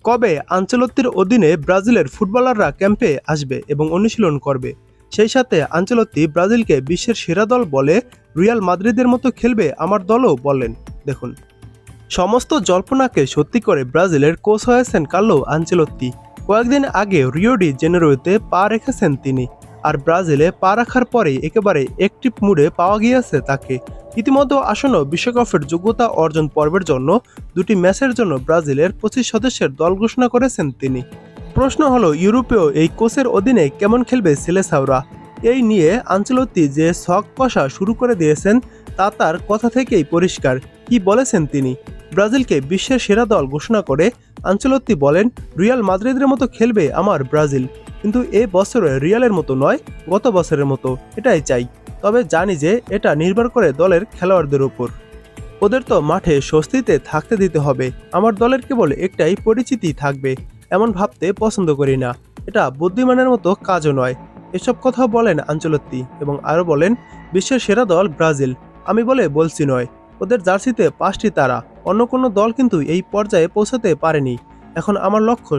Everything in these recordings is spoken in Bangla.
কবে আনচেলত্তির অধীনে ব্রাজিলের ফুটবলাররা ক্যাম্পে আসবে এবং অনুশীলন করবে? সেই সাথে আনচেলত্তি ব্রাজিলকে বিশ্বের সেরা দল বলে রিয়াল মাদ্রিদের মতো খেলবে আমার দলও বললেন। দেখুন, সমস্ত জল্পনাকে সত্যি করে ব্রাজিলের কোচ হয়েছেন কার্লো আনচেলত্তি। কয়েকদিন আগে রিও ডি জেনেরোতে পা রেখেছেন তিনি, আর ব্রাজিলে পা রাখার পরেই একেবারে অ্যাক্টিভ মুডে পাওয়া গিয়েছে তাকে। ইতিমধ্যে আসন্ন বিশ্বকাপের যোগ্যতা অর্জন পর্বের জন্য দুটি ম্যাচের জন্য ব্রাজিলের 25 সদস্যের দল ঘোষণা করেছেন তিনি। প্রশ্ন হলো, ইউরোপীয় এই কোচের অধীনে কেমন খেলবে সিলেসাওরা? এই নিয়ে আনচেলত্তি যে ছক কষা শুরু করে দিয়েছেন তা তার কথা থেকেই পরিষ্কার। কি বলেছেন তিনি? ব্রাজিলকে বিশ্বের সেরা দল ঘোষণা করে আনচেলত্তি বলেন, রিয়াল মাদ্রিদের মতো খেলবে আমার ব্রাজিল, কিন্তু এ বছরে রিয়ালের মতো নয়, গত বছরের মতো, এটাই চাই। তবে জানি যে এটা নির্ভর করে দলের খেলোয়াড়দের উপর। ওদের তো মাঠে স্বস্তিতে থাকতে দিতে হবে। আমার দলের কেবল একটাই পরিচিতি থাকবে, এমন ভাবতে পছন্দ করি না। এটা বুদ্ধিমানের মতো কাজও নয়। এসব কথা বলেন আনচেলত্তি এবং আরও বলেন, বিশ্বের সেরা দল ব্রাজিল, আমি বলছি নয়। ওদের জার্সিতে 5টি তারা, অন্য কোনো দল কিন্তু এই পর্যায়ে পৌঁছাতে পারেনি। এখন আমার লক্ষ্য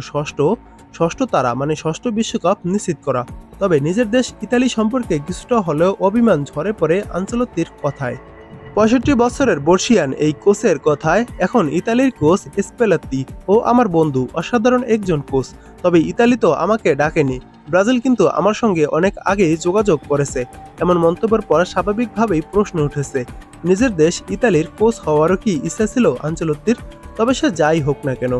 ষষ্ঠ তারা, মানে ষষ্ঠ বিশ্বকাপ নিশ্চিত করা। তবে নিজের দেশ ইতালি সম্পর্কে কিছুটা হলেও অভিমান ঝরে পড়ে আনচেলত্তির কথায়। 65 বছরের বর্ষিয়ান এই কোচের কথায় এখন ইতালির কোচ স্পেলেত্তি ও আমার বন্ধু, অসাধারণ একজন কোচ। তবে ইতালি তো আমাকে ডাকেনি, ব্রাজিল কিন্তু আমার সঙ্গে অনেক আগেই যোগাযোগ করেছে। এমন মন্তব্যের পর স্বাভাবিকভাবেই প্রশ্ন উঠেছে, নিজের দেশ ইতালির কোচ হওয়ারও কি ইচ্ছা ছিল আনচেলত্তির? তবে সে যাই হোক না কেন,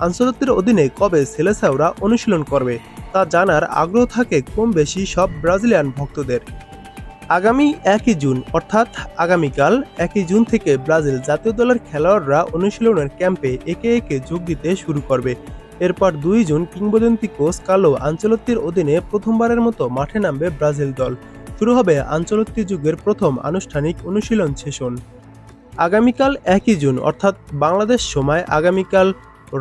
আনচেলত্তির অধীনে কবে সিলেসাওরা অনুশীলন করবে তা জানার আগ্রহ থাকে কম বেশি সব ব্রাজিলিয়ান ভক্তদের। আগামী 1 জুন অর্থাৎ আগামীকাল 1 জুন থেকে ব্রাজিল জাতীয় দলের খেলোয়াড়রা অনুশীলনের ক্যাম্পে একে একে যোগ দিতে শুরু করবে। এরপর 2 জুন কিংবদন্তি কোচ কার্লো আনচেলত্তির অধীনে প্রথমবারের মতো মাঠে নামবে ব্রাজিল দল। শুরু হবে আনচেলত্তি যুগের প্রথম আনুষ্ঠানিক অনুশীলন সেশন। আগামীকাল 1 জুন অর্থাৎ বাংলাদেশ সময় আগামীকাল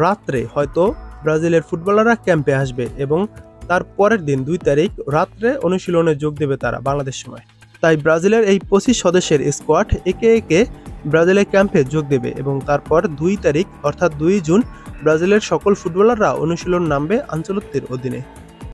রাত্রে হয়তো ব্রাজিলের ফুটবলাররা ক্যাম্পে আসবে এবং তার পরের দিন 2 তারিখ রাত্রে অনুশীলনে যোগ দেবে তারা বাংলাদেশ সময়। তাই ব্রাজিলের এই 25 সদস্যের স্কোয়াড একে একে ব্রাজিলের ক্যাম্পে যোগ দেবে এবং তারপর 2 তারিখ অর্থাৎ 2 জুন ব্রাজিলের সকল ফুটবলাররা অনুশীলন নামবে আনচেলত্তির অধীনে।